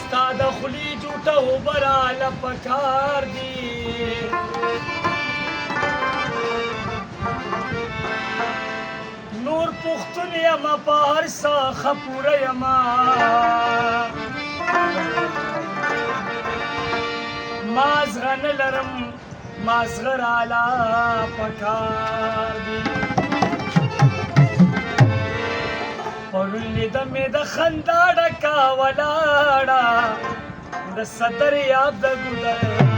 ستا د خولې جوټه اوبه راله پکار دي نور پښتون یمه په هر څه ښه پوره یمه مازغه نه لرم مازغه راله پکار دي پرون لیده مې د خندا ډکه ولاړه د صدر یاد د ګودر